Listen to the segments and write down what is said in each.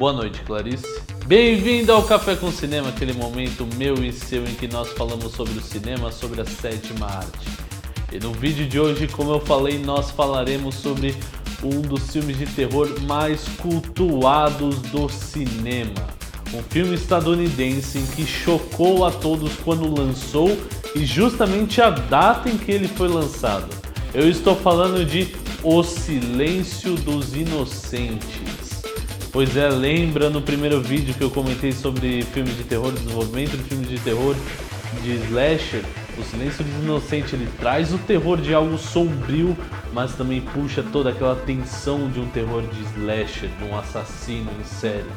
Boa noite, Clarice. Bem-vindo ao Café com Cinema, aquele momento meu e seu em que nós falamos sobre o cinema, sobre a sétima arte. E no vídeo de hoje, como eu falei, nós falaremos sobre um dos filmes de terror mais cultuados do cinema. Um filme estadunidense que chocou a todos quando lançou e justamente a data em que ele foi lançado. Eu estou falando de O Silêncio dos Inocentes. Pois é, lembra no primeiro vídeo que eu comentei sobre filmes de terror, desenvolvimento de filmes de terror de slasher? O Silêncio dos Inocentes, ele traz o terror de algo sombrio, mas também puxa toda aquela tensão de um terror de slasher, de um assassino em série,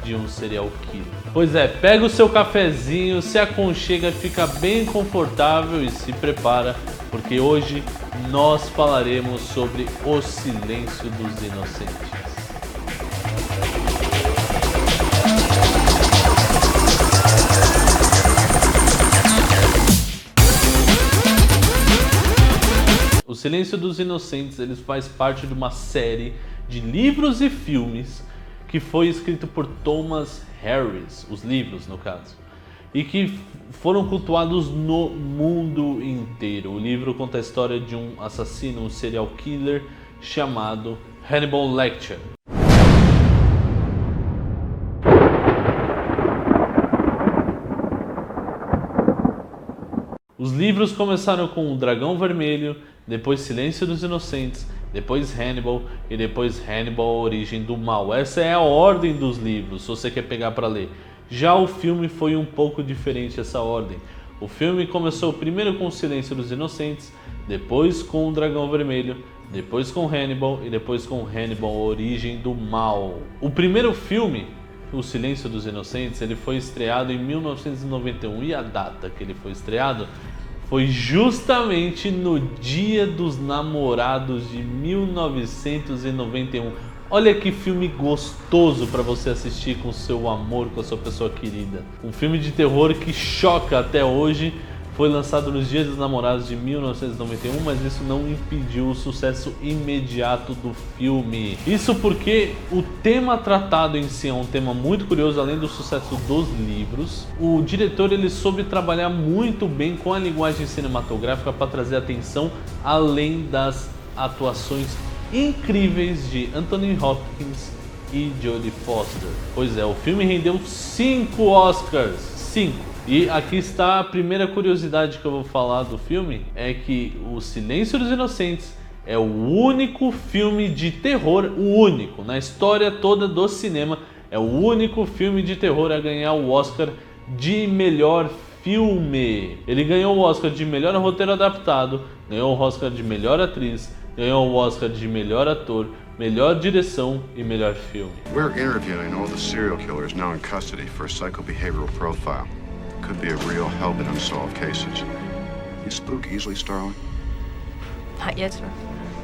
de um serial killer. Pois é, pega o seu cafezinho, se aconchega, fica bem confortável e se prepara, porque hoje nós falaremos sobre O Silêncio dos Inocentes. O Silêncio dos Inocentes, ele faz parte de uma série de livros e filmes que foi escrito por Thomas Harris, os livros no caso, e que foram cultuados no mundo inteiro. O livro conta a história de um assassino, um serial killer chamado Hannibal Lecter. Os livros começaram com O Dragão Vermelho, depois Silêncio dos Inocentes, depois Hannibal e depois Hannibal, a Origem do Mal. Essa é a ordem dos livros, se você quer pegar para ler. Já o filme foi um pouco diferente essa ordem. O filme começou primeiro com Silêncio dos Inocentes, depois com O Dragão Vermelho, depois com Hannibal e depois com Hannibal, a Origem do Mal. O primeiro filme, O Silêncio dos Inocentes, ele foi estreado em 1991 e a data que ele foi estreado foi justamente no Dia dos Namorados de 1991. Olha que filme gostoso para você assistir com seu amor, com a sua pessoa querida. Um filme de terror que choca até hoje. Foi lançado nos Dias dos Namorados de 1991, mas isso não impediu o sucesso imediato do filme. Isso porque o tema tratado em si é um tema muito curioso, além do sucesso dos livros. O diretor, ele soube trabalhar muito bem com a linguagem cinematográfica para trazer atenção, além das atuações incríveis de Anthony Hopkins e Jodie Foster. Pois é, o filme rendeu 5 Oscars. 5. E aqui está a primeira curiosidade que eu vou falar do filme, é que O Silêncio dos Inocentes é o único filme de terror, o único, na história toda do cinema, é o único filme de terror a ganhar o Oscar de melhor filme. Ele ganhou o Oscar de melhor roteiro adaptado, ganhou o Oscar de melhor atriz, ganhou o Oscar de melhor ator, melhor direção e melhor filme. We're interviewing all the serial killers now in custody for a psychobehavioral profile. Could be a real help in unsolved cases. You spook easily, Starling? Not yet, sir.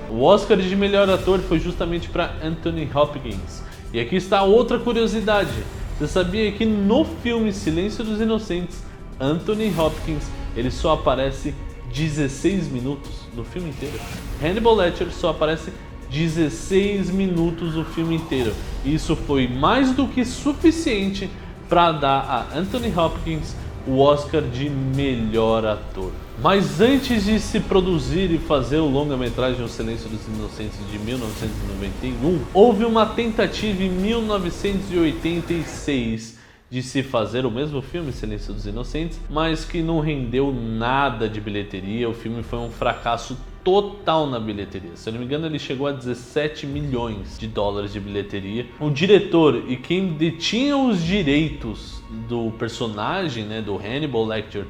O Oscar de melhor ator foi justamente para Anthony Hopkins. E aqui está outra curiosidade. Você sabia que no filme Silêncio dos Inocentes, Anthony Hopkins, ele só aparece 16 minutos no filme inteiro. Hannibal Lecter só aparece 16 minutos no filme inteiro. Isso foi mais do que suficiente para dar a Anthony Hopkins o Oscar de melhor ator. Mas antes de se produzir e fazer o longa-metragem O Silêncio dos Inocentes de 1991, houve uma tentativa em 1986 de se fazer o mesmo filme, Silêncio dos Inocentes, mas que não rendeu nada de bilheteria. O filme foi um fracasso total na bilheteria. Se eu não me engano, ele chegou a 17 milhões de dólares de bilheteria. O diretor e quem detinha os direitos do personagem, né, do Hannibal Lecter,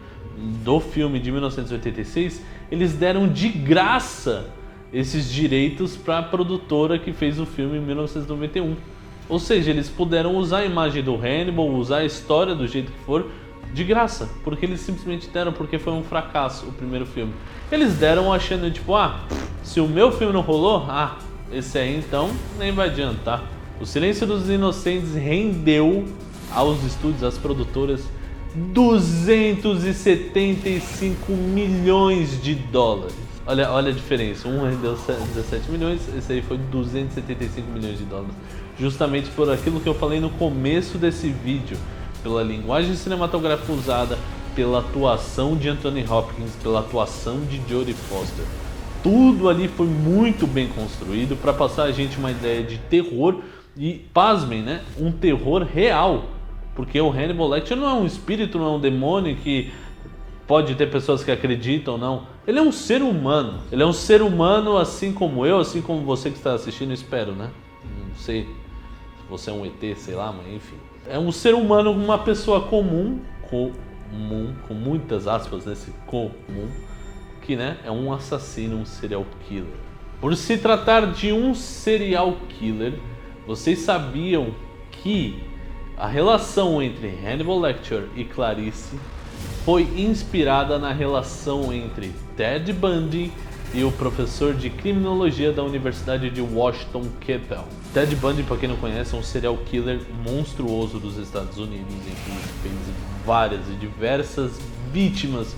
do filme de 1986, eles deram de graça esses direitos para a produtora que fez o filme em 1991. Ou seja, eles puderam usar a imagem do Hannibal, usar a história do jeito que for, de graça, porque eles simplesmente deram, porque foi um fracasso o primeiro filme. Eles deram achando tipo, se o meu filme não rolou, esse aí então nem vai adiantar. O Silêncio dos Inocentes rendeu aos estúdios, às produtoras, 275 milhões de dólares. Olha a diferença, um rendeu 17 milhões, esse aí foi 275 milhões de dólares. Justamente por aquilo que eu falei no começo desse vídeo, pela linguagem cinematográfica usada, pela atuação de Anthony Hopkins, pela atuação de Jodie Foster. Tudo ali foi muito bem construído para passar a gente uma ideia de terror e, pasmem, né, um terror real. Porque o Hannibal Lecter não é um espírito, não é um demônio que pode ter pessoas que acreditam, não. Ele é um ser humano. Ele é um ser humano assim como eu, assim como você que está assistindo, espero, né? Não sei se você é um ET, sei lá, mas enfim. É um ser humano, uma pessoa comum, com muitas aspas nesse comum, que, né, é um assassino, um serial killer. Por se tratar de um serial killer, vocês sabiam que a relação entre Hannibal Lecter e Clarice foi inspirada na relação entre Ted Bundy e o professor de criminologia da Universidade de Washington, Keppel. Ted Bundy, para quem não conhece, é um serial killer monstruoso dos Estados Unidos, em que fez várias e diversas vítimas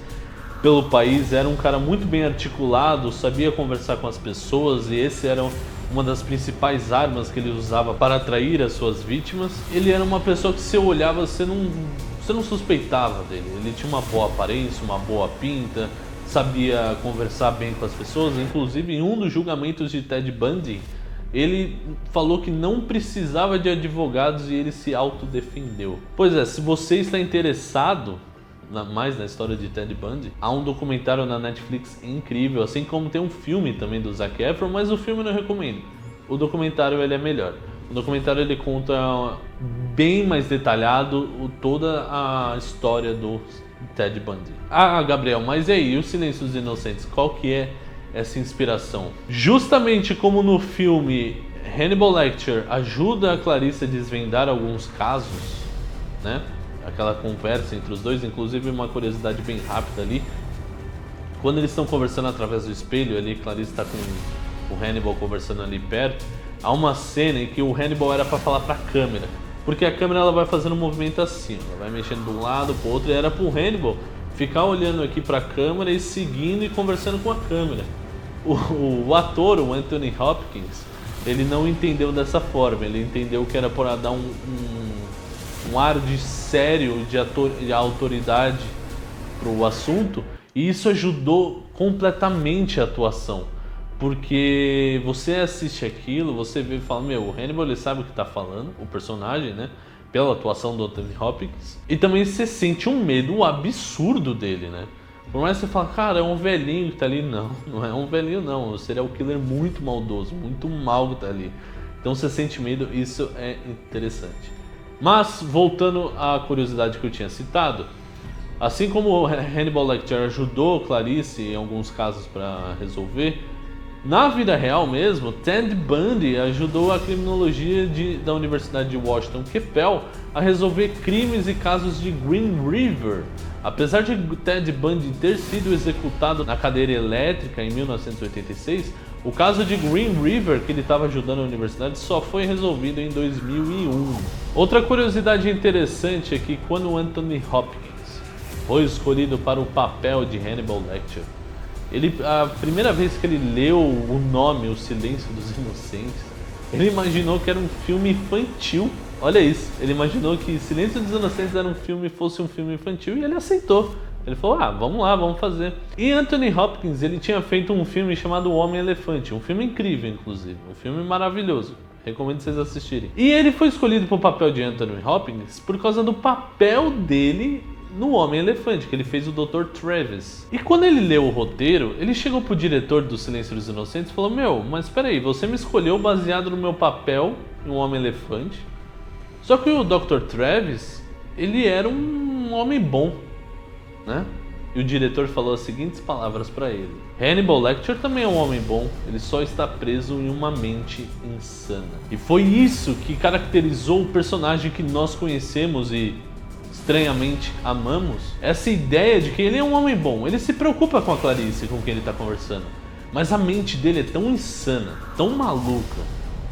pelo país. Era um cara muito bem articulado, sabia conversar com as pessoas e esse era uma das principais armas que ele usava para atrair as suas vítimas. Ele era uma pessoa que, se eu olhava, você não suspeitava dele. Ele tinha uma boa aparência, uma boa pinta, sabia conversar bem com as pessoas. Inclusive, em um dos julgamentos de Ted Bundy, ele falou que não precisava de advogados e ele se autodefendeu. Pois é, se você está interessado mais na história de Ted Bundy, há um documentário na Netflix incrível, assim como tem um filme também do Zac Efron, mas o filme eu não recomendo. O documentário ele é melhor. O documentário ele conta bem mais detalhado toda a história do Ted Bundy. Ah, Gabriel, mas e aí, o Silêncio dos Inocentes, qual que é essa inspiração? Justamente como no filme, Hannibal Lecter ajuda a Clarice a desvendar alguns casos, né? Aquela conversa entre os dois, inclusive uma curiosidade bem rápida ali. Quando eles estão conversando através do espelho, ali Clarice está com o Hannibal conversando ali perto. Há uma cena em que o Hannibal era para falar para a câmera, porque a câmera ela vai fazendo um movimento assim, ela vai mexendo de um lado para o outro, e era para o Hannibal ficar olhando aqui para a câmera e seguindo e conversando com a câmera. O ator, o Anthony Hopkins, ele não entendeu dessa forma, ele entendeu que era para dar um ar de sério, de autoridade para o assunto, e isso ajudou completamente a atuação, porque você assiste aquilo, você vê e fala, meu, o Hannibal ele sabe o que está falando, o personagem, né, pela atuação do Anthony Hopkins, e também você sente um medo absurdo dele, né, por mais que você fale, cara, é um velhinho que tá ali, não é um velhinho não, seria um killer muito maldoso, muito mal que tá ali, então você sente medo, isso é interessante. Mas, voltando à curiosidade que eu tinha citado, assim como Hannibal Lecter ajudou Clarice em alguns casos para resolver, na vida real mesmo, Ted Bundy ajudou a criminologia da Universidade de Washington, Keppel, a resolver crimes e casos de Green River. Apesar de Ted Bundy ter sido executado na cadeira elétrica em 1986, o caso de Green River, que ele estava ajudando a universidade, só foi resolvido em 2001. Outra curiosidade interessante é que quando Anthony Hopkins foi escolhido para o papel de Hannibal Lecter, a primeira vez que ele leu o nome O Silêncio dos Inocentes, ele imaginou que era um filme infantil. Olha isso, ele imaginou que Silêncio dos Inocentes fosse um filme infantil e ele aceitou. Ele falou, vamos lá, vamos fazer. E Anthony Hopkins, ele tinha feito um filme chamado O Homem-Elefante, um filme incrível, inclusive, um filme maravilhoso. Recomendo vocês assistirem. E ele foi escolhido para o papel de Anthony Hopkins por causa do papel dele no Homem-Elefante, que ele fez o Dr. Travis. E quando ele leu o roteiro, ele chegou pro diretor do Silêncio dos Inocentes e falou, meu, mas peraí, você me escolheu baseado no meu papel em um Homem-Elefante? Só que o Dr. Travis, ele era um homem bom, né? E o diretor falou as seguintes palavras para ele: Hannibal Lecter também é um homem bom, ele só está preso em uma mente insana. E foi isso que caracterizou o personagem que nós conhecemos e estranhamente amamos. Essa ideia de que ele é um homem bom, ele se preocupa com a Clarice, com quem ele está conversando, mas a mente dele é tão insana, tão maluca,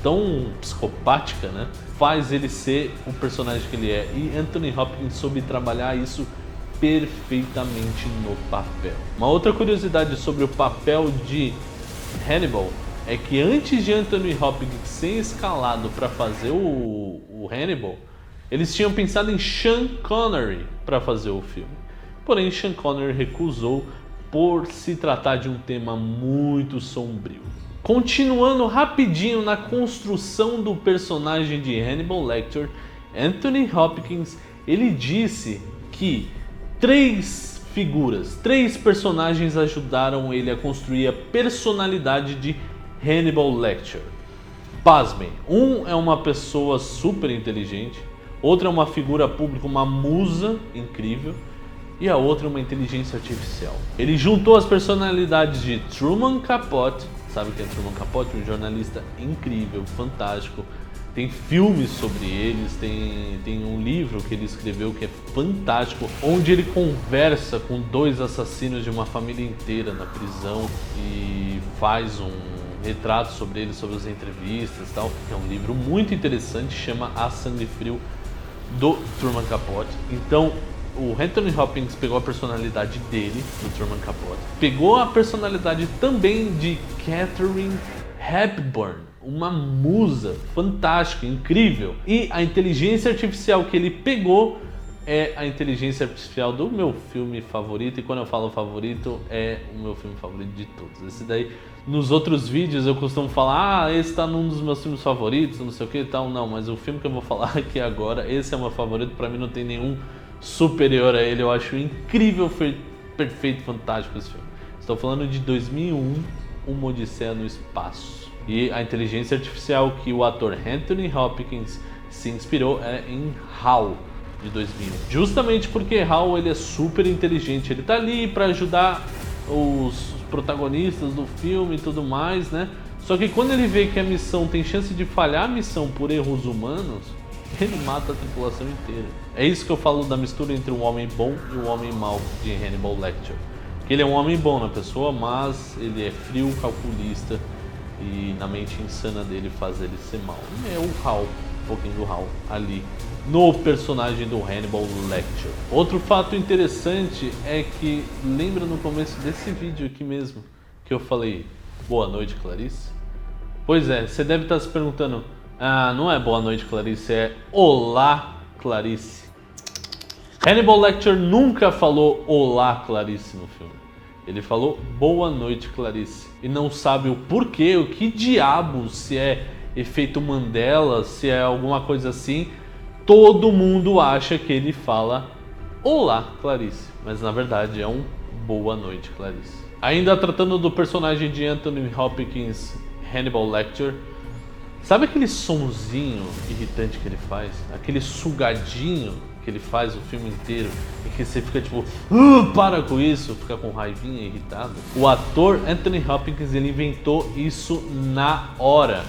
tão psicopática, né? Faz ele ser o personagem que ele é. E Anthony Hopkins soube trabalhar isso perfeitamente no papel. Uma outra curiosidade sobre o papel de Hannibal é que antes de Anthony Hopkins ser escalado para fazer o Hannibal, eles tinham pensado em Sean Connery para fazer o filme. Porém, Sean Connery recusou por se tratar de um tema muito sombrio. Continuando rapidinho na construção do personagem de Hannibal Lecter, Anthony Hopkins, ele disse que três personagens ajudaram ele a construir a personalidade de Hannibal Lecter. Pasmem, um é uma pessoa super inteligente, outra é uma figura pública, uma musa incrível, e a outra é uma inteligência artificial. Ele juntou as personalidades de Truman Capote, sabe quem é Truman Capote? Um jornalista incrível, fantástico. Tem filmes sobre eles, tem um livro que ele escreveu que é fantástico, onde ele conversa com dois assassinos de uma família inteira na prisão e faz um retrato sobre eles, sobre as entrevistas e tal. É um livro muito interessante, chama A Sangue Frio, do Truman Capote. Então, o Anthony Hopkins pegou a personalidade dele, do Truman Capote, pegou a personalidade também de Katharine Hepburn, uma musa fantástica, incrível, e a inteligência artificial que ele pegou é a inteligência artificial do meu filme favorito, e quando eu falo favorito, é o meu filme favorito de todos. Esse daí, nos outros vídeos eu costumo falar, esse tá num dos meus filmes favoritos, não sei o que e tal, não, mas o filme que eu vou falar aqui agora, esse é o meu favorito, pra mim não tem nenhum superior a ele, eu acho incrível, perfeito, fantástico esse filme. Estou falando de 2001, Uma Odisseia no Espaço. E a inteligência artificial que o ator Anthony Hopkins se inspirou é em HAL, de 2001. Justamente porque HAL ele é super inteligente, ele tá ali para ajudar os protagonistas do filme e tudo mais, né? Só que quando ele vê que a missão tem chance de falhar a missão por erros humanos, ele mata a tripulação inteira. É isso que eu falo da mistura entre um homem bom e um homem mau de Hannibal Lecter. Que ele é um homem bom na pessoa, mas ele é frio, calculista, e na mente insana dele faz ele ser mau. É o HAL, um pouquinho do HAL ali no personagem do Hannibal Lecter. Outro fato interessante é que, lembra no começo desse vídeo aqui mesmo, que eu falei, boa noite, Clarice? Pois é, você deve estar se perguntando, não é boa noite, Clarice, é olá, Clarice. Hannibal Lecter nunca falou olá, Clarice no filme. Ele falou boa noite, Clarice. E não sabe o porquê, o que diabos, se é efeito Mandela, se é alguma coisa assim. Todo mundo acha que ele fala olá, Clarice. Mas na verdade é um boa noite, Clarice. Ainda tratando do personagem de Anthony Hopkins, Hannibal Lecter, sabe aquele sonzinho irritante que ele faz? Aquele sugadinho que ele faz o filme inteiro e que você fica tipo, para com isso, fica com raivinha, irritado. O ator Anthony Hopkins, ele inventou isso na hora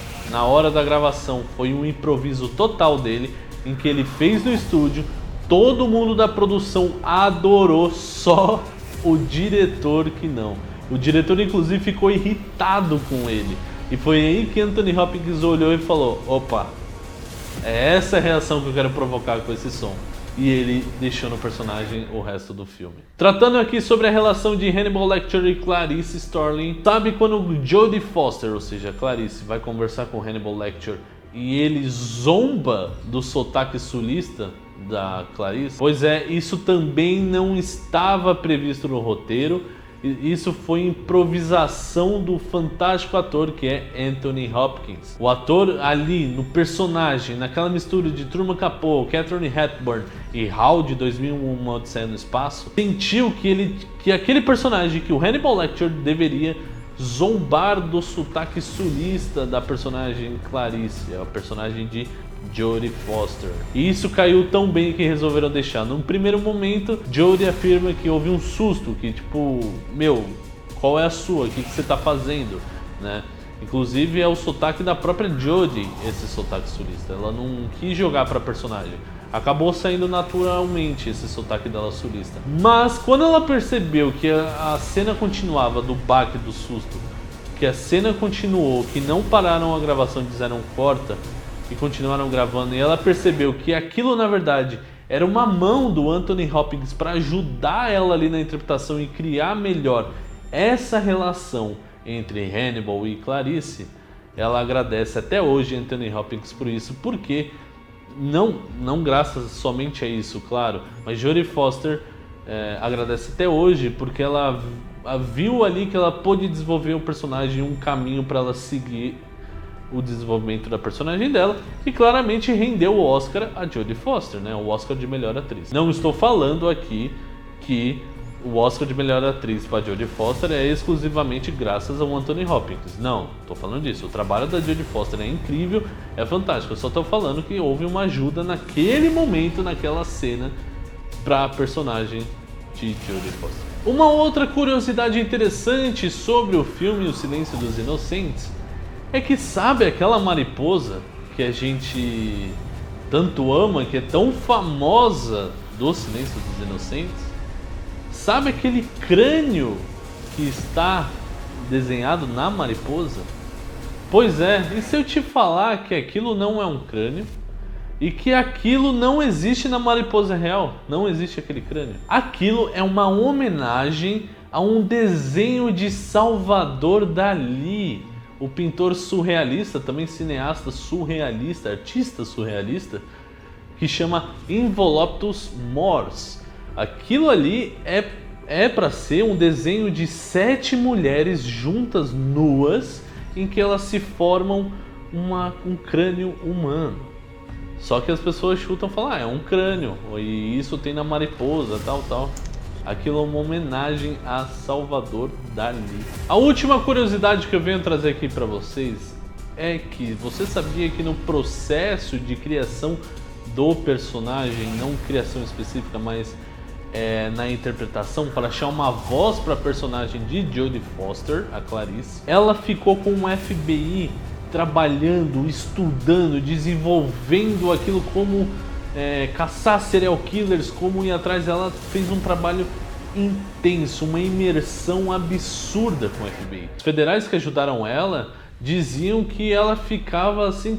da gravação. Foi um improviso total dele, em que ele fez no estúdio, todo mundo da produção adorou, só o diretor que não. O diretor inclusive ficou irritado com ele. E foi aí que Anthony Hopkins olhou e falou, opa, é essa a reação que eu quero provocar com esse som. E ele deixou no personagem o resto do filme. Tratando aqui sobre a relação de Hannibal Lecter e Clarice Starling, sabe quando Jodie Foster, ou seja, Clarice, vai conversar com Hannibal Lecter e ele zomba do sotaque sulista da Clarice? Pois é, isso também não estava previsto no roteiro. Isso foi improvisação do fantástico ator que é Anthony Hopkins. O ator ali no personagem, naquela mistura de Truman Capote, Katharine Hepburn e HAL de 2001, Uma Odisseia no Espaço, sentiu que aquele personagem, que o Hannibal Lecter deveria zombar do sotaque sulista da personagem Clarice, a personagem de Jodie Foster. E isso caiu tão bem que resolveram deixar. Num primeiro momento, Jodie afirma que houve um susto, que tipo, meu, qual é a sua? O que você tá fazendo? Né? Inclusive é o sotaque da própria Jodie, esse sotaque sulista. Ela não quis jogar pra personagem. Acabou saindo naturalmente esse sotaque dela sulista. Mas quando ela percebeu que a cena continuava do baque do susto, que a cena continuou, que não pararam a gravação, disseram corta, e continuaram gravando, e ela percebeu que aquilo na verdade era uma mão do Anthony Hopkins para ajudar ela ali na interpretação e criar melhor essa relação entre Hannibal e Clarice, ela agradece até hoje Anthony Hopkins por isso, porque não graças somente a isso, claro, mas Jodie Foster agradece até hoje porque ela viu ali que ela pôde desenvolver o personagem, um caminho para ela seguir o desenvolvimento da personagem dela, e claramente rendeu o Oscar a Jodie Foster, né? O Oscar de melhor atriz. Não estou falando aqui que o Oscar de melhor atriz para Jodie Foster é exclusivamente graças ao Anthony Hopkins. Não, estou falando disso. O trabalho da Jodie Foster é incrível, é fantástico. Eu só estou falando que houve uma ajuda naquele momento, naquela cena, para a personagem de Jodie Foster. Uma outra curiosidade interessante sobre o filme O Silêncio dos Inocentes é que, sabe aquela mariposa que a gente tanto ama, que é tão famosa do Silêncio dos Inocentes? Sabe aquele crânio que está desenhado na mariposa? Pois é, e se eu te falar que aquilo não é um crânio e que aquilo não existe na mariposa real? Não existe aquele crânio. Aquilo é uma homenagem a um desenho de Salvador Dalí, o pintor surrealista, também cineasta surrealista, artista surrealista, que chama Involuptus Mors. Aquilo ali é para ser um desenho de 7 mulheres juntas, nuas, em que elas se formam um crânio humano. Só que as pessoas chutam e falam, é um crânio, e isso tem na mariposa, tal. Aquilo é uma homenagem a Salvador Dalí. A última curiosidade que eu venho trazer aqui para vocês é que você sabia que no processo de criação do personagem, não criação específica, mas na interpretação, para achar uma voz para a personagem de Jodie Foster, a Clarice, ela ficou com o FBI trabalhando, estudando, desenvolvendo aquilo como caçar serial killers, como ir atrás. Ela fez um trabalho intenso, uma imersão absurda com o FBI. Os federais que ajudaram ela diziam que ela ficava assim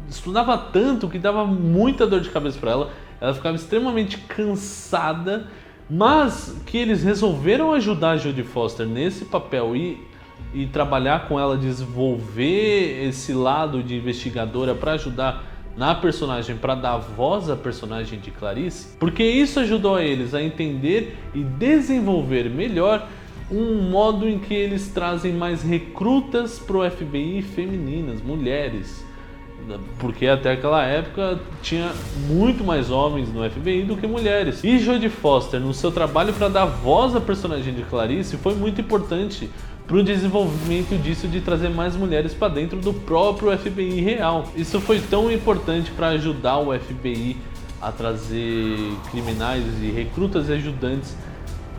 estudava tanto que dava muita dor de cabeça para ela. Ela ficava extremamente cansada, mas que eles resolveram ajudar a Jodie Foster nesse papel e trabalhar com ela, desenvolver esse lado de investigadora para ajudar na personagem, para dar voz à personagem de Clarice, porque isso ajudou eles a entender e desenvolver melhor um modo em que eles trazem mais recrutas para o FBI femininas, mulheres, porque até aquela época tinha muito mais homens no FBI do que mulheres. E Jodie Foster, no seu trabalho para dar voz à personagem de Clarice, foi muito importante para o desenvolvimento disso, de trazer mais mulheres para dentro do próprio FBI real. Isso foi tão importante para ajudar o FBI a trazer criminais e recrutas e ajudantes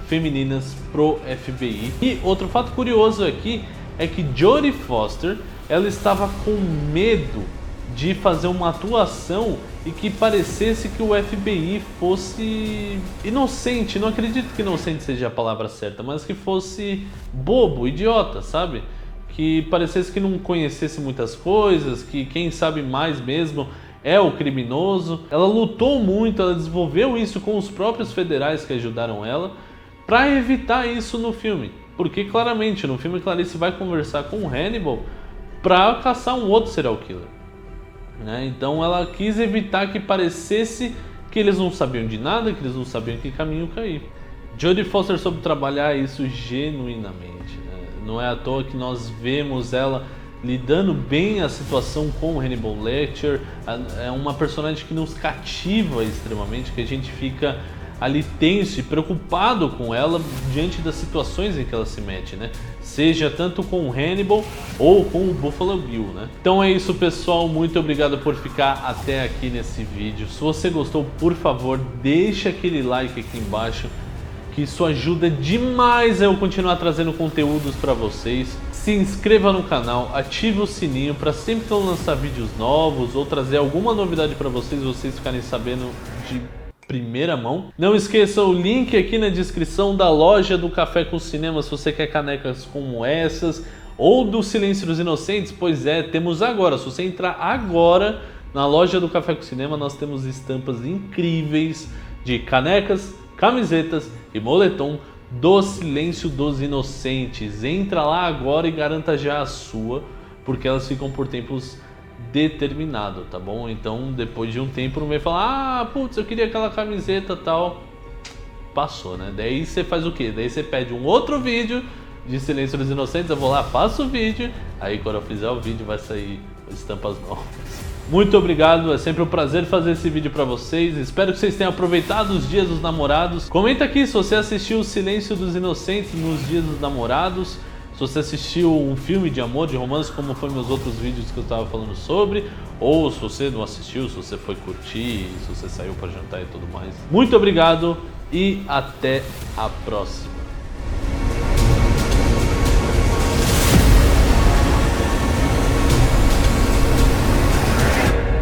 femininas pro FBI. E outro fato curioso aqui é que Jodie Foster, ela estava com medo de fazer uma atuação e que parecesse que o FBI fosse inocente. Não acredito que inocente seja a palavra certa, mas que fosse bobo, idiota, sabe? Que parecesse que não conhecesse muitas coisas, que quem sabe mais mesmo é o criminoso. Ela lutou muito, ela desenvolveu isso com os próprios federais que ajudaram ela para evitar isso no filme. Porque claramente no filme Clarice vai conversar com o Hannibal para caçar um outro serial killer, né? Então ela quis evitar que parecesse que eles não sabiam de nada, que eles não sabiam que caminho cair. Jodie Foster soube trabalhar isso genuinamente, né? Não é à toa que nós vemos ela lidando bem a situação com o Hannibal Lecter. É uma personagem que nos cativa extremamente, que a gente fica ali tenso e preocupado com ela diante das situações em que ela se mete, né? Seja tanto com o Hannibal ou com o Buffalo Bill, né? Então é isso, pessoal, muito obrigado por ficar até aqui nesse vídeo. Se você gostou, por favor, deixa aquele like aqui embaixo, que isso ajuda demais a eu continuar trazendo conteúdos para vocês. Se inscreva no canal, ative o sininho para sempre que eu lançar vídeos novos ou trazer alguma novidade para vocês ficarem sabendo de primeira mão. Não esqueça o link aqui na descrição da loja do Café com Cinema se você quer canecas como essas ou do Silêncio dos Inocentes. Pois é, temos agora, se você entrar agora Na loja do Café com Cinema nós temos estampas incríveis de canecas, camisetas e moletom do Silêncio dos Inocentes. Entra lá agora e garanta já a sua, porque elas ficam por tempos determinados, tá bom? Então depois de um tempo não vem falar, ah, putz, eu queria aquela camiseta tal. Passou, né? Daí você faz o quê? Daí você pede um outro vídeo de Silêncio dos Inocentes, eu vou lá, faço o vídeo, aí quando eu fizer o vídeo vai sair estampas novas. Muito obrigado, é sempre um prazer fazer esse vídeo pra vocês. Espero que vocês tenham aproveitado os dias dos namorados. Comenta aqui se você assistiu o Silêncio dos Inocentes nos dias dos namorados, se você assistiu um filme de amor, de romance, como foi meus outros vídeos que eu estava falando sobre, ou se você não assistiu, se você foi curtir, se você saiu pra jantar e tudo mais. Muito obrigado e até a próxima.